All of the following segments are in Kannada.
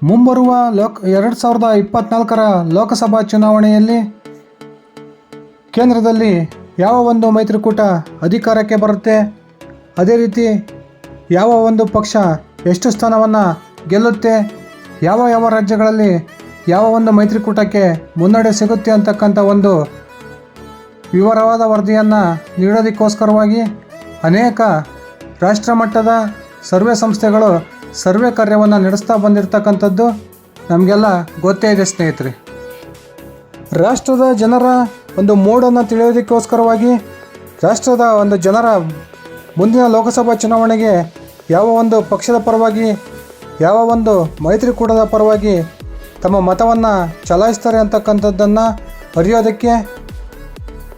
ಮುಂಬರುವ 2024ರ ಲೋಕಸಭಾ ಚುನಾವಣೆಯಲ್ಲಿ ಕೇಂದ್ರದಲ್ಲಿ ಯಾವ ಒಂದು ಮೈತ್ರಿಕೂಟ ಅಧಿಕಾರಕ್ಕೆ ಬರುತ್ತೆ, ಅದೇ ರೀತಿ ಯಾವ ಒಂದು ಪಕ್ಷ ಎಷ್ಟು ಸ್ಥಾನವನ್ನು ಗೆಲ್ಲುತ್ತೆ, ಯಾವ ರಾಜ್ಯಗಳಲ್ಲಿ ಯಾವ ಒಂದು ಮೈತ್ರಿಕೂಟಕ್ಕೆ ಮುನ್ನಡೆ ಸಿಗುತ್ತೆ ಅಂತಕ್ಕಂಥ ಒಂದು ವಿವರವಾದ ವರದಿಯನ್ನು ನೀಡೋದಕ್ಕೋಸ್ಕರವಾಗಿ ಅನೇಕ ರಾಷ್ಟ್ರಮಟ್ಟದ ಸರ್ವೆ ಸಂಸ್ಥೆಗಳು ಸರ್ವೆ ಕಾರ್ಯವನ್ನು ನಡೆಸ್ತಾ ಬಂದಿರತಕ್ಕಂಥದ್ದು ನಮಗೆಲ್ಲ ಗೊತ್ತೇ ಇದೆ ಸ್ನೇಹಿತರೆ. ರಾಷ್ಟ್ರದ ಜನರ ಒಂದು ಮೂಡನ್ನು ತಿಳಿಯೋದಕ್ಕೋಸ್ಕರವಾಗಿ ರಾಷ್ಟ್ರದ ಒಂದು ಜನರ ಮುಂದಿನ ಲೋಕಸಭಾ ಚುನಾವಣೆಗೆ ಯಾವ ಒಂದು ಪಕ್ಷದ ಪರವಾಗಿ ಯಾವ ಒಂದು ಮೈತ್ರಿಕೂಟದ ಪರವಾಗಿ ತಮ್ಮ ಮತವನ್ನು ಚಲಾಯಿಸ್ತಾರೆ ಅಂತಕ್ಕಂಥದ್ದನ್ನು ಅರಿಯೋದಕ್ಕೆ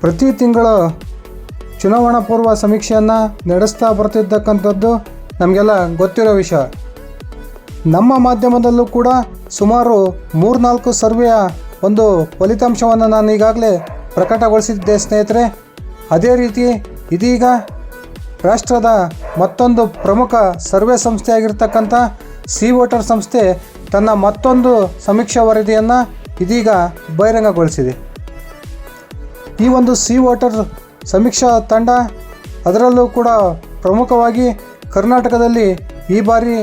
ಪ್ರತಿ ತಿಂಗಳು ಚುನಾವಣಾ ಪೂರ್ವ ಸಮೀಕ್ಷೆಯನ್ನು ನಡೆಸ್ತಾ ಬರ್ತಿದ್ದಕ್ಕಂಥದ್ದು ನಮಗೆಲ್ಲ ಗೊತ್ತಿರೋ ವಿಷಯ. ನಮ್ಮ ಮಾಧ್ಯಮದಲ್ಲೂ ಕೂಡ ಸುಮಾರು 3-4 ಸರ್ವೆಯ ಒಂದು ಫಲಿತಾಂಶವನ್ನು ನಾನು ಈಗಾಗಲೇ ಪ್ರಕಟಗೊಳಿಸಿದ್ದೆ ಸ್ನೇಹಿತರೆ. ಅದೇ ರೀತಿ ಇದೀಗ ರಾಷ್ಟ್ರದ ಮತ್ತೊಂದು ಪ್ರಮುಖ ಸರ್ವೆ ಸಂಸ್ಥೆಯಾಗಿರ್ತಕ್ಕಂಥ ಸಿ ವೋಟರ್ ಸಂಸ್ಥೆ ತನ್ನ ಮತ್ತೊಂದು ಸಮೀಕ್ಷಾ ವರದಿಯನ್ನು ಇದೀಗ ಬಹಿರಂಗಗೊಳಿಸಿದೆ. ಈ ಒಂದು ಸಿ ವೋಟರ್ ಸಮೀಕ್ಷಾ ತಂಡ ಅದರಲ್ಲೂ ಕೂಡ ಪ್ರಮುಖವಾಗಿ ಕರ್ನಾಟಕದಲ್ಲಿ ಈ ಬಾರಿ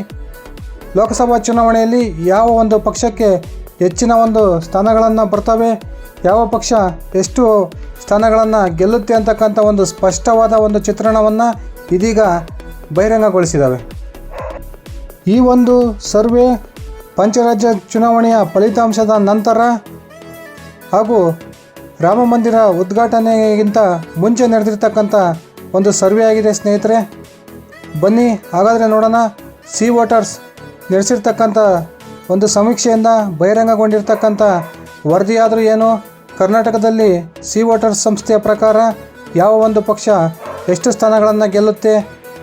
ಲೋಕಸಭಾ ಚುನಾವಣೆಯಲ್ಲಿ ಯಾವ ಒಂದು ಪಕ್ಷಕ್ಕೆ ಹೆಚ್ಚಿನ ಒಂದು ಸ್ಥಾನಗಳನ್ನು ಬರ್ತವೆ, ಯಾವ ಪಕ್ಷ ಎಷ್ಟು ಸ್ಥಾನಗಳನ್ನು ಗೆಲ್ಲುತ್ತೆ ಅಂತಕ್ಕಂಥ ಒಂದು ಸ್ಪಷ್ಟವಾದ ಒಂದು ಚಿತ್ರಣವನ್ನು ಇದೀಗ ಬಹಿರಂಗಗೊಳಿಸಿದ್ದಾವೆ. ಈ ಒಂದು ಸರ್ವೆ ಪಂಚರಾಜ್ಯ ಚುನಾವಣೆಯ ಫಲಿತಾಂಶದ ನಂತರ ಹಾಗೂ ರಾಮ ಮಂದಿರ ಉದ್ಘಾಟನೆಗಿಂತ ಮುಂಚೆ ನಡೆದಿರ್ತಕ್ಕಂಥ ಒಂದು ಸರ್ವೆ ಆಗಿದೆ ಸ್ನೇಹಿತರೆ. ಬನ್ನಿ ಹಾಗಾದರೆ ನೋಡೋಣ ಸಿ ವೋಟರ್ಸ್ ನಡೆಸಿರ್ತಕ್ಕಂಥ ಒಂದು ಸಮೀಕ್ಷೆಯಿಂದ ಬಹಿರಂಗಗೊಂಡಿರ್ತಕ್ಕಂಥ ವರದಿಯಾದರೂ ಏನು, ಕರ್ನಾಟಕದಲ್ಲಿ ಸಿ ವೋಟರ್ಸ್ ಸಂಸ್ಥೆಯ ಪ್ರಕಾರ ಯಾವ ಒಂದು ಪಕ್ಷ ಎಷ್ಟು ಸ್ಥಾನಗಳನ್ನು ಗೆಲ್ಲುತ್ತೆ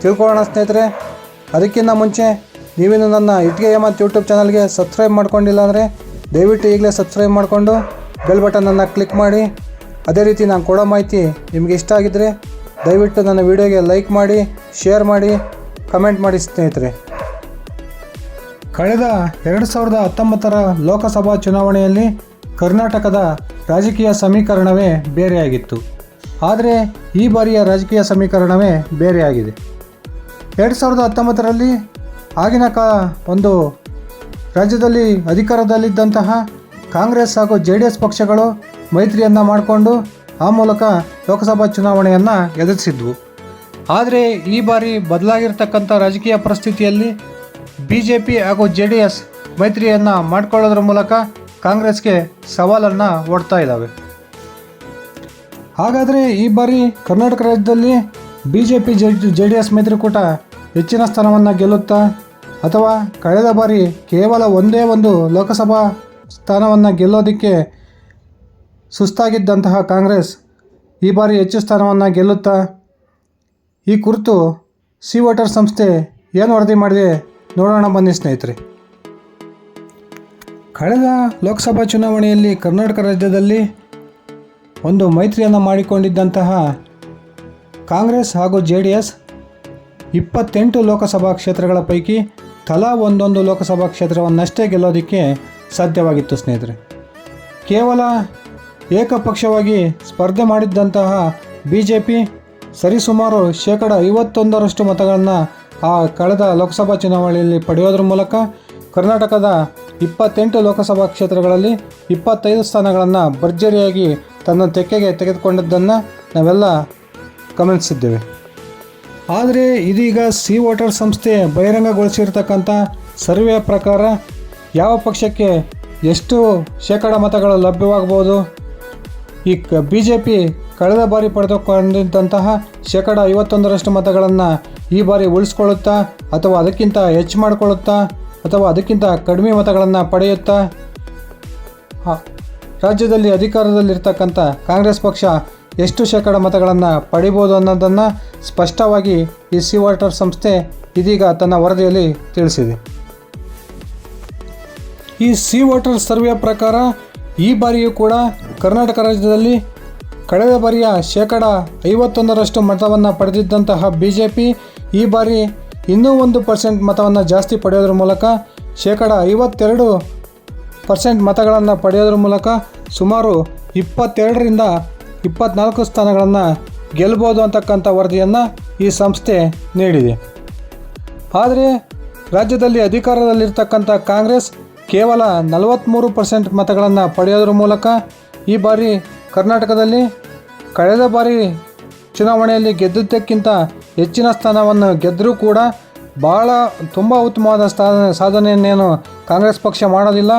ತಿಳ್ಕೊಳ್ಳೋಣ ಸ್ನೇಹಿತರೆ. ಅದಕ್ಕಿಂತ ಮುಂಚೆ ನೀವೇನು ನನ್ನ ಇಟ್ಗೆ ಮತ್ತು ಯೂಟ್ಯೂಬ್ ಚಾನಲ್ಗೆ ಸಬ್ಸ್ಕ್ರೈಬ್ ಮಾಡ್ಕೊಂಡಿಲ್ಲ ಅಂದರೆ ದಯವಿಟ್ಟು ಈಗಲೇ ಸಬ್ಸ್ಕ್ರೈಬ್ ಮಾಡಿಕೊಂಡು ಬೆಲ್ ಬಟನನ್ನು ಕ್ಲಿಕ್ ಮಾಡಿ. ಅದೇ ರೀತಿ ನಾನು ಕೊಡೋ ಮಾಹಿತಿ ನಿಮಗೆ ಇಷ್ಟ ಆಗಿದ್ದರೆ ದಯವಿಟ್ಟು ನನ್ನ ವಿಡಿಯೋಗೆ ಲೈಕ್ ಮಾಡಿ, ಶೇರ್ ಮಾಡಿ, ಕಮೆಂಟ್ ಮಾಡಿ ಸ್ನೇಹಿತರೆ. ಕಳೆದ 2019ರ ಲೋಕಸಭಾ ಚುನಾವಣೆಯಲ್ಲಿ ಕರ್ನಾಟಕದ ರಾಜಕೀಯ ಸಮೀಕರಣವೇ ಬೇರೆಯಾಗಿತ್ತು. ಆದರೆ ಈ ಬಾರಿಯ ರಾಜಕೀಯ ಸಮೀಕರಣವೇ ಬೇರೆಯಾಗಿದೆ. 2019ರಲ್ಲಿ ಆಗಿನ ಒಂದು ರಾಜ್ಯದಲ್ಲಿ ಅಧಿಕಾರದಲ್ಲಿದ್ದಂತಹ ಕಾಂಗ್ರೆಸ್ ಹಾಗೂ JDS ಪಕ್ಷಗಳು ಮೈತ್ರಿಯನ್ನು ಮಾಡಿಕೊಂಡು ಆ ಮೂಲಕ ಲೋಕಸಭಾ ಚುನಾವಣೆಯನ್ನು ಎದುರಿಸಿದ್ವು. ಆದರೆ ಈ ಬಾರಿ ಬದಲಾಗಿರ್ತಕ್ಕಂಥ ರಾಜಕೀಯ ಪರಿಸ್ಥಿತಿಯಲ್ಲಿ BJP ಹಾಗೂ JDS ಮೈತ್ರಿಯನ್ನು ಮಾಡಿಕೊಳ್ಳೋದ್ರ ಮೂಲಕ ಕಾಂಗ್ರೆಸ್ಗೆ ಸವಾಲನ್ನು ಒಡ್ತಾ ಇದ್ದಾವೆ. ಹಾಗಾದರೆ ಈ ಬಾರಿ ಕರ್ನಾಟಕ ರಾಜ್ಯದಲ್ಲಿ BJP JDS ಮೈತ್ರಿಕೂಟ ಹೆಚ್ಚಿನ ಸ್ಥಾನವನ್ನು ಗೆಲ್ಲುತ್ತಾ, ಅಥವಾ ಕಳೆದ ಬಾರಿ ಕೇವಲ ಒಂದೇ ಒಂದು ಲೋಕಸಭಾ ಸ್ಥಾನವನ್ನು ಗೆಲ್ಲೋದಕ್ಕೆ ಸುಸ್ತಾಗಿದ್ದಂತಹ ಕಾಂಗ್ರೆಸ್ ಈ ಬಾರಿ ಹೆಚ್ಚು ಸ್ಥಾನವನ್ನು ಗೆಲ್ಲುತ್ತಾ? ಈ ಕುರಿತು ಸಿ ವೋಟರ್ ಸಂಸ್ಥೆ ಏನು ವರದಿ ಮಾಡಿದೆ ನೋಡೋಣ ಬನ್ನಿ ಸ್ನೇಹಿತರೆ. ಕಳೆದ ಲೋಕಸಭಾ ಚುನಾವಣೆಯಲ್ಲಿ ಕರ್ನಾಟಕ ರಾಜ್ಯದಲ್ಲಿ ಒಂದು ಮೈತ್ರಿಯನ್ನು ಮಾಡಿಕೊಂಡಿದ್ದಂತಹ ಕಾಂಗ್ರೆಸ್ ಹಾಗೂ JDS 28 ಲೋಕಸಭಾ ಕ್ಷೇತ್ರಗಳ ಪೈಕಿ ತಲಾ ಒಂದೊಂದು ಲೋಕಸಭಾ ಕ್ಷೇತ್ರವನ್ನಷ್ಟೇ ಗೆಲ್ಲೋದಕ್ಕೆ ಸಾಧ್ಯವಾಗಿತ್ತು ಸ್ನೇಹಿತರೆ. ಕೇವಲ ಏಕಪಕ್ಷವಾಗಿ ಸ್ಪರ್ಧೆ ಮಾಡಿದ್ದಂತಹ BJP ಸರಿಸುಮಾರು 51% ಮತಗಳನ್ನು ಆ ಕಳೆದ ಲೋಕಸಭಾ ಚುನಾವಣೆಯಲ್ಲಿ ಪಡೆಯೋದ್ರ ಮೂಲಕ ಕರ್ನಾಟಕದ 28 ಲೋಕಸಭಾ ಕ್ಷೇತ್ರಗಳಲ್ಲಿ 25 ಸ್ಥಾನಗಳನ್ನು ಭರ್ಜರಿಯಾಗಿ ತನ್ನ ತೆಕ್ಕೆಗೆ ತೆಗೆದುಕೊಂಡಿದ್ದನ್ನು ನಾವೆಲ್ಲ ಗಮನಿಸಿದ್ದೇವೆ. ಆದರೆ ಇದೀಗ ಸಿ ವೋಟರ್ ಸಂಸ್ಥೆ ಬಹಿರಂಗಗೊಳಿಸಿರ್ತಕ್ಕಂಥ ಸರ್ವೆಯ ಪ್ರಕಾರ ಯಾವ ಪಕ್ಷಕ್ಕೆ ಎಷ್ಟು ಶೇಕಡ ಮತಗಳು ಲಭ್ಯವಾಗಬಹುದು, ಈ BJP ಕಳೆದ ಬಾರಿ ಪಡೆದುಕೊಂಡಿದ್ದಂತಹ 51% ಮತಗಳನ್ನು ಈ ಬಾರಿ ಉಳಿಸ್ಕೊಳ್ಳುತ್ತಾ, ಅಥವಾ ಅದಕ್ಕಿಂತ ಹೆಚ್ಚು ಮಾಡಿಕೊಳ್ಳುತ್ತಾ, ಅಥವಾ ಅದಕ್ಕಿಂತ ಕಡಿಮೆ ಮತಗಳನ್ನು ಪಡೆಯುತ್ತಾ ರಾಜ್ಯದಲ್ಲಿ ಅಧಿಕಾರದಲ್ಲಿರ್ತಕ್ಕಂಥ ಕಾಂಗ್ರೆಸ್ ಪಕ್ಷ ಎಷ್ಟು ಶೇಕಡ ಮತಗಳನ್ನು ಪಡಿಬೋದು ಅನ್ನೋದನ್ನು ಸ್ಪಷ್ಟವಾಗಿ ಈ ಸಿ ವೋಟರ್ ಸಂಸ್ಥೆ ಇದೀಗ ತನ್ನ ವರದಿಯಲ್ಲಿ ತಿಳಿಸಿದೆ. ಈ ಸಿ ವೋಟರ್ ಸರ್ವೆಯ ಪ್ರಕಾರ ಈ ಬಾರಿಯೂ ಕೂಡ ಕರ್ನಾಟಕ ರಾಜ್ಯದಲ್ಲಿ ಕಳೆದ ಬಾರಿಯ 51% ಮತವನ್ನು ಪಡೆದಿದ್ದಂತಹ BJP ಈ ಬಾರಿ ಇನ್ನೂ 1% ಮತವನ್ನು ಜಾಸ್ತಿ ಪಡೆಯೋದ್ರ ಮೂಲಕ 52% ಮತಗಳನ್ನು ಪಡೆಯೋದ್ರ ಮೂಲಕ ಸುಮಾರು 22ರಿಂದ 24 ಸ್ಥಾನಗಳನ್ನು ಗೆಲ್ಬೋದು ಅಂತಕ್ಕಂಥ ವರದಿಯನ್ನು ಈ ಸಂಸ್ಥೆ ನೀಡಿದೆ. ಆದರೆ ರಾಜ್ಯದಲ್ಲಿ ಅಧಿಕಾರದಲ್ಲಿರ್ತಕ್ಕಂಥ ಕಾಂಗ್ರೆಸ್ ಕೇವಲ 43% ಮತಗಳನ್ನು ಪಡೆಯೋದ್ರ ಮೂಲಕ ಈ ಬಾರಿ ಕರ್ನಾಟಕದಲ್ಲಿ ಕಳೆದ ಬಾರಿ ಚುನಾವಣೆಯಲ್ಲಿ ಗೆದ್ದಿದ್ದಕ್ಕಿಂತ ಹೆಚ್ಚಿನ ಸ್ಥಾನವನ್ನು ಗೆದ್ದರೂ ಕೂಡ ತುಂಬ ಉತ್ತಮವಾದ ಸಾಧನೆಯನ್ನೇನು ಕಾಂಗ್ರೆಸ್ ಪಕ್ಷ ಮಾಡೋದಿಲ್ಲ.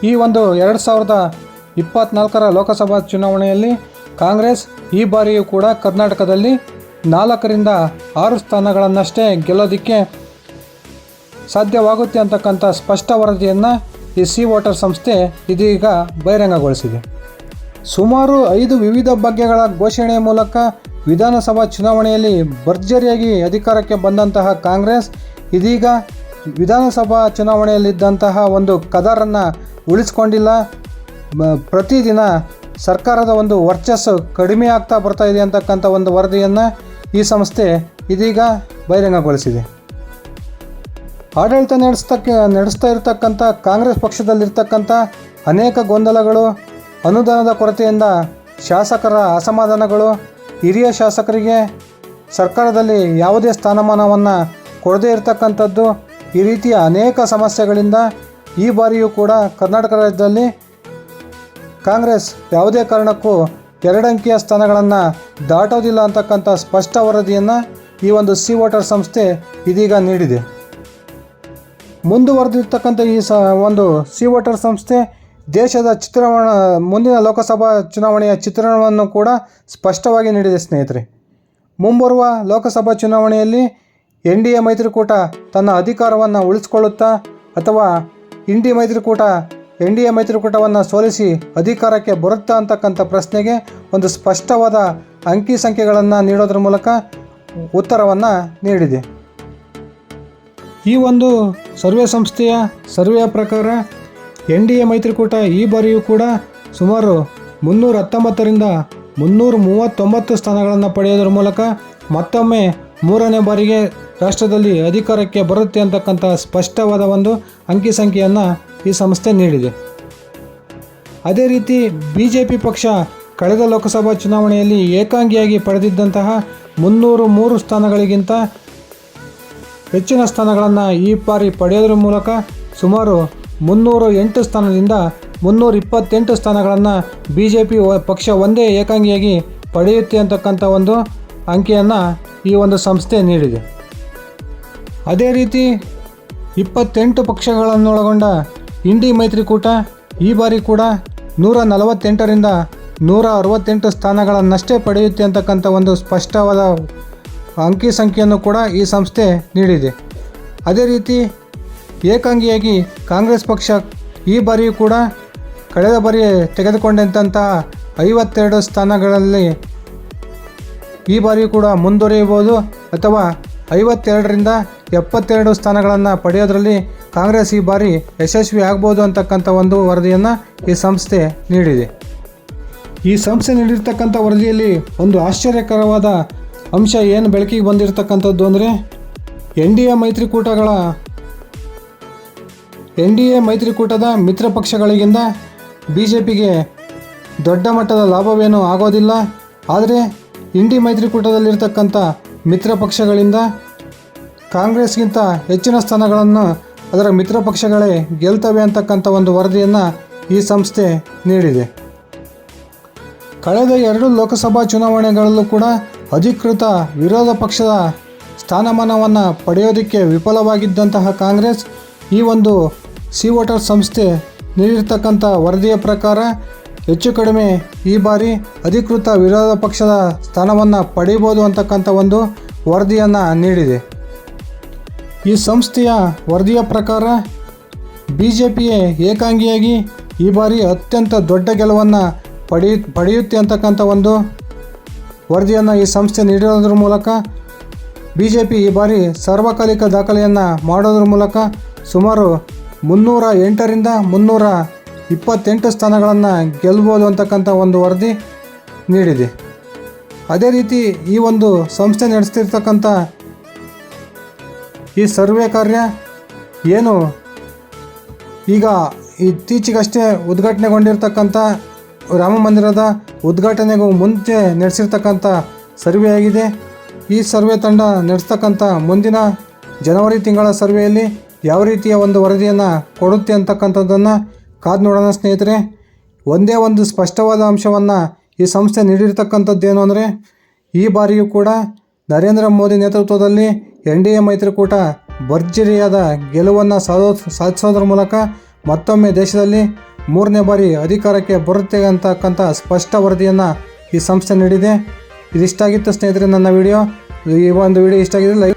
ಈ ಒಂದು 2024ರ ಲೋಕಸಭಾ ಚುನಾವಣೆಯಲ್ಲಿ ಕಾಂಗ್ರೆಸ್ ಈ ಬಾರಿಯೂ ಕೂಡ ಕರ್ನಾಟಕದಲ್ಲಿ 4ರಿಂದ 6 ಸ್ಥಾನಗಳನ್ನಷ್ಟೇ ಗೆಲ್ಲೋದಕ್ಕೆ ಸಾಧ್ಯವಾಗುತ್ತೆ ಅಂತಕ್ಕಂಥ ಸ್ಪಷ್ಟ ವರದಿಯನ್ನು ಈ ಸಿ ವೋಟರ್ ಸಂಸ್ಥೆ ಇದೀಗ ಬಹಿರಂಗಗೊಳಿಸಿದೆ. ಸುಮಾರು 5 ವಿವಿಧ ಬಗೆಗಳ ಘೋಷಣೆಯ ಮೂಲಕ ವಿಧಾನಸಭಾ ಚುನಾವಣೆಯಲ್ಲಿ ಭರ್ಜರಿಯಾಗಿ ಅಧಿಕಾರಕ್ಕೆ ಬಂದಂತಹ ಕಾಂಗ್ರೆಸ್ ಇದೀಗ ವಿಧಾನಸಭಾ ಚುನಾವಣೆಯಲ್ಲಿದ್ದಂತಹ ಒಂದು ಕದರನ್ನು ಉಳಿಸ್ಕೊಂಡಿಲ್ಲ. ಪ್ರತಿದಿನ ಸರ್ಕಾರದ ಒಂದು ವರ್ಚಸ್ಸು ಕಡಿಮೆ ಆಗ್ತಾ ಬರ್ತಾ ಇದೆ ಅಂತಕ್ಕಂಥ ಒಂದು ವರದಿಯನ್ನು ಈ ಸಂಸ್ಥೆ ಇದೀಗ ಬಹಿರಂಗಗೊಳಿಸಿದೆ. ಆಡಳಿತ ನಡೆಸ್ತಾ ಇರತಕ್ಕಂಥ ಕಾಂಗ್ರೆಸ್ ಪಕ್ಷದಲ್ಲಿರ್ತಕ್ಕಂಥ ಅನೇಕ ಗೊಂದಲಗಳು, ಅನುದಾನದ ಕೊರತೆಯಿಂದ ಶಾಸಕರ ಅಸಮಾಧಾನಗಳು, ಹಿರಿಯ ಶಾಸಕರಿಗೆ ಸರ್ಕಾರದಲ್ಲಿ ಯಾವುದೇ ಸ್ಥಾನಮಾನವನ್ನು ಕೊಡದೇ ಇರತಕ್ಕಂಥದ್ದು, ಈ ರೀತಿಯ ಅನೇಕ ಸಮಸ್ಯೆಗಳಿಂದ ಈ ಬಾರಿಯೂ ಕೂಡ ಕರ್ನಾಟಕ ರಾಜ್ಯದಲ್ಲಿ ಕಾಂಗ್ರೆಸ್ ಯಾವುದೇ ಕಾರಣಕ್ಕೂ 2 ಅಂಕಿಯ ಸ್ಥಾನಗಳನ್ನು ದಾಟೋದಿಲ್ಲ ಅಂತಕ್ಕಂಥ ಸ್ಪಷ್ಟ ವರದಿಯನ್ನು ಈ ಒಂದು ಸಿ ವೋಟರ್ ಸಂಸ್ಥೆ ಇದೀಗ ನೀಡಿದೆ. ಮುಂದುವರೆದಿರ್ತಕ್ಕಂಥ ಈ ಒಂದು ಸಿ ವೋಟರ್ ಸಂಸ್ಥೆ ದೇಶದ ಮುಂದಿನ ಲೋಕಸಭಾ ಚುನಾವಣೆಯ ಚಿತ್ರಣವನ್ನು ಕೂಡ ಸ್ಪಷ್ಟವಾಗಿ ನೀಡಿದೆ. ಸ್ನೇಹಿತರೆ, ಮುಂಬರುವ ಲೋಕಸಭಾ ಚುನಾವಣೆಯಲ್ಲಿ NDA ಮೈತ್ರಿಕೂಟ ತನ್ನ ಅಧಿಕಾರವನ್ನು ಉಳಿಸ್ಕೊಳ್ಳುತ್ತಾ ಅಥವಾ NDA ಮೈತ್ರಿಕೂಟವನ್ನು ಸೋಲಿಸಿ ಅಧಿಕಾರಕ್ಕೆ ಬರುತ್ತಾ ಅಂತಕ್ಕಂಥ ಪ್ರಶ್ನೆಗೆ ಒಂದು ಸ್ಪಷ್ಟವಾದ ಅಂಕಿ ಸಂಖ್ಯೆಗಳನ್ನು ನೀಡೋದ್ರ ಮೂಲಕ ಉತ್ತರವನ್ನು ನೀಡಿದೆ. ಈ ಒಂದು ಸರ್ವೆ ಸಂಸ್ಥೆಯ ಸರ್ವೆಯ ಪ್ರಕಾರ NDA ಮೈತ್ರಿಕೂಟ ಈ ಬಾರಿಯೂ ಕೂಡ ಸುಮಾರು 319ರಿಂದ 339 ಸ್ಥಾನಗಳನ್ನು ಪಡೆಯೋದ್ರ ಮೂಲಕ ಮತ್ತೊಮ್ಮೆ 3ನೇ ಬಾರಿಗೆ ರಾಷ್ಟ್ರದಲ್ಲಿ ಅಧಿಕಾರಕ್ಕೆ ಬರುತ್ತೆ ಅಂತಕ್ಕಂಥ ಸ್ಪಷ್ಟವಾದ ಒಂದು ಅಂಕಿ ಸಂಖ್ಯೆಯನ್ನು ಈ ಸಂಸ್ಥೆ ನೀಡಿದೆ. ಅದೇ ರೀತಿ BJP ಪಕ್ಷ ಕಳೆದ ಲೋಕಸಭಾ ಚುನಾವಣೆಯಲ್ಲಿ ಏಕಾಂಗಿಯಾಗಿ ಪಡೆದಿದ್ದಂತಹ 303 ಸ್ಥಾನಗಳಿಗಿಂತ ಹೆಚ್ಚಿನ ಸ್ಥಾನಗಳನ್ನು ಈ ಬಾರಿ ಪಡೆಯೋದ್ರ ಮೂಲಕ ಸುಮಾರು 308 ಸ್ಥಾನದಿಂದ 328 ಸ್ಥಾನಗಳನ್ನು BJP ಪಕ್ಷ ಒಂದೇ ಏಕಾಂಗಿಯಾಗಿ ಪಡೆಯುತ್ತೆ ಅಂತಕ್ಕಂಥ ಒಂದು ಅಂಕಿಯನ್ನು ಈ ಒಂದು ಸಂಸ್ಥೆ ನೀಡಿದೆ. ಅದೇ ರೀತಿ 28 ಪಕ್ಷಗಳನ್ನೊಳಗೊಂಡ ಇಂಡಿ ಮೈತ್ರಿಕೂಟ ಈ ಬಾರಿ ಕೂಡ 148ರಿಂದ 168 ಸ್ಥಾನಗಳನ್ನಷ್ಟೇ ಪಡೆಯುತ್ತೆ ಅಂತಕ್ಕಂಥ ಒಂದು ಸ್ಪಷ್ಟವಾದ ಅಂಕಿ ಸಂಖ್ಯೆಯನ್ನು ಕೂಡ ಈ ಸಂಸ್ಥೆ ನೀಡಿದೆ. ಅದೇ ರೀತಿ ಏಕಾಂಗಿಯಾಗಿ ಕಾಂಗ್ರೆಸ್ ಪಕ್ಷ ಈ ಬಾರಿಯೂ ಕೂಡ ಕಳೆದ ಬಾರಿ ತೆಗೆದುಕೊಂಡಂತಹ 52 ಸ್ಥಾನಗಳಲ್ಲಿ ಈ ಬಾರಿಯೂ ಕೂಡ ಮುಂದುವರಿಯಬಹುದು ಅಥವಾ 52ರಿಂದ 72 ಸ್ಥಾನಗಳನ್ನು ಪಡೆಯೋದರಲ್ಲಿ ಕಾಂಗ್ರೆಸ್ ಈ ಬಾರಿ ಯಶಸ್ವಿ ಆಗ್ಬೋದು ಅಂತಕ್ಕಂಥ ಒಂದು ವರದಿಯನ್ನು ಈ ಸಂಸ್ಥೆ ನೀಡಿದೆ. ಈ ಸಂಸ್ಥೆ ನೀಡಿರ್ತಕ್ಕಂಥ ವರದಿಯಲ್ಲಿ ಒಂದು ಆಶ್ಚರ್ಯಕರವಾದ ಅಂಶ ಏನು ಬೆಳಕಿಗೆ ಬಂದಿರತಕ್ಕಂಥದ್ದು ಅಂದರೆ NDA ಮೈತ್ರಿಕೂಟದ ಮಿತ್ರ ಪಕ್ಷಗಳಿಗಿಂತ BJPಗೆ ದೊಡ್ಡ ಮಟ್ಟದ ಲಾಭವೇನೂ ಆಗೋದಿಲ್ಲ. ಆದರೆ ಇಂಡಿ ಮೈತ್ರಿಕೂಟದಲ್ಲಿರ್ತಕ್ಕಂಥ ಮಿತ್ರ ಪಕ್ಷಗಳಿಂದ ಕಾಂಗ್ರೆಸ್ಗಿಂತ ಹೆಚ್ಚಿನ ಸ್ಥಾನಗಳನ್ನು ಅದರ ಮಿತ್ರ ಪಕ್ಷಗಳೇ ಗೆಲ್ತವೆ ಅಂತಕ್ಕಂಥ ಒಂದು ವರದಿಯನ್ನು ಈ ಸಂಸ್ಥೆ ನೀಡಿದೆ. ಕಳೆದ 2 ಲೋಕಸಭಾ ಚುನಾವಣೆಗಳಲ್ಲೂ ಕೂಡ ಅಧಿಕೃತ ವಿರೋಧ ಪಕ್ಷದ ಸ್ಥಾನಮಾನವನ್ನು ಪಡೆಯೋದಕ್ಕೆ ವಿಫಲವಾಗಿದ್ದಂತಹ ಕಾಂಗ್ರೆಸ್ ಈ ಒಂದು ಸಿ ವೋಟರ್ ಸಂಸ್ಥೆ ನೀಡಿರ್ತಕ್ಕಂಥ ವರದಿಯ ಪ್ರಕಾರ ಹೆಚ್ಚು ಕಡಿಮೆ ಈ ಬಾರಿ ಅಧಿಕೃತ ವಿರೋಧ ಪಕ್ಷದ ಸ್ಥಾನವನ್ನು ಪಡೆಯಬಹುದು ಅಂತಕ್ಕಂಥ ಒಂದು ವರದಿಯನ್ನು ನೀಡಿದೆ. ಈ ಸಂಸ್ಥೆಯ ವರದಿಯ ಪ್ರಕಾರ BJPಯೇ ಏಕಾಂಗಿಯಾಗಿ ಈ ಬಾರಿ ಅತ್ಯಂತ ದೊಡ್ಡ ಗೆಲುವನ್ನು ಪಡೆಯುತ್ತೆ ಅಂತಕ್ಕಂಥ ಒಂದು ವರದಿಯನ್ನು ಈ ಸಂಸ್ಥೆ ನೀಡೋದ್ರ ಮೂಲಕ BJP ಈ ಬಾರಿ ಸಾರ್ವಕಾಲಿಕ ದಾಖಲೆಯನ್ನು ಮಾಡೋದ್ರ ಮೂಲಕ ಸುಮಾರು 308ರಿಂದ 328 ಸ್ಥಾನಗಳನ್ನು ಗೆಲ್ಬೋದು ಅಂತಕ್ಕಂಥ ಒಂದು ವರದಿ ನೀಡಿದೆ. ಅದೇ ರೀತಿ ಈ ಒಂದು ಸಂಸ್ಥೆ ನಡೆಸ್ತಿರ್ತಕ್ಕಂಥ ಈ ಸರ್ವೆ ಕಾರ್ಯ ಏನು ಈಗ ಇತ್ತೀಚೆಗಷ್ಟೇ ಉದ್ಘಾಟನೆಗೊಂಡಿರ್ತಕ್ಕಂಥ ರಾಮ ಮಂದಿರದ ಉದ್ಘಾಟನೆಗೂ ಮುಂಚೆ ನಡೆಸಿರ್ತಕ್ಕಂಥ ಸರ್ವೆ ಆಗಿದೆ. ಈ ಸರ್ವೆ ತಂಡ ನಡೆಸ್ತಕ್ಕಂಥ ಮುಂದಿನ ಜನವರಿ ತಿಂಗಳ ಸರ್ವೆಯಲ್ಲಿ ಯಾವ ರೀತಿಯ ಒಂದು ವರದಿಯನ್ನು ಕೊಡುತ್ತೆ ಅಂತಕ್ಕಂಥದ್ದನ್ನು ಕಾದು ನೋಡೋಣ ಸ್ನೇಹಿತರೆ. ಒಂದೇ ಒಂದು ಸ್ಪಷ್ಟವಾದ ಅಂಶವನ್ನು ಈ ಸಂಸ್ಥೆ ನೀಡಿರ್ತಕ್ಕಂಥದ್ದೇನು ಅಂದರೆ, ಈ ಬಾರಿಯೂ ಕೂಡ ನರೇಂದ್ರ ಮೋದಿ ನೇತೃತ್ವದಲ್ಲಿ NDA ಮೈತ್ರಿಕೂಟ ಭರ್ಜರಿಯಾದ ಗೆಲುವನ್ನು ಸಾಧಿಸೋದ್ರ ಮೂಲಕ ಮತ್ತೊಮ್ಮೆ ದೇಶದಲ್ಲಿ 3ನೇ ಬಾರಿ ಅಧಿಕಾರಕ್ಕೆ ಬರುತ್ತೆ ಅಂತಕ್ಕಂಥ ಸ್ಪಷ್ಟ ವರದಿಯನ್ನು ಈ ಸಂಸ್ಥೆ ನೀಡಿದೆ. ಇದಿಷ್ಟಾಗಿತ್ತು ಸ್ನೇಹಿತರೆ ನನ್ನ ವಿಡಿಯೋ. ಈ ಒಂದು ವಿಡಿಯೋ ಇಷ್ಟ ಆಗಿದ್ರೆ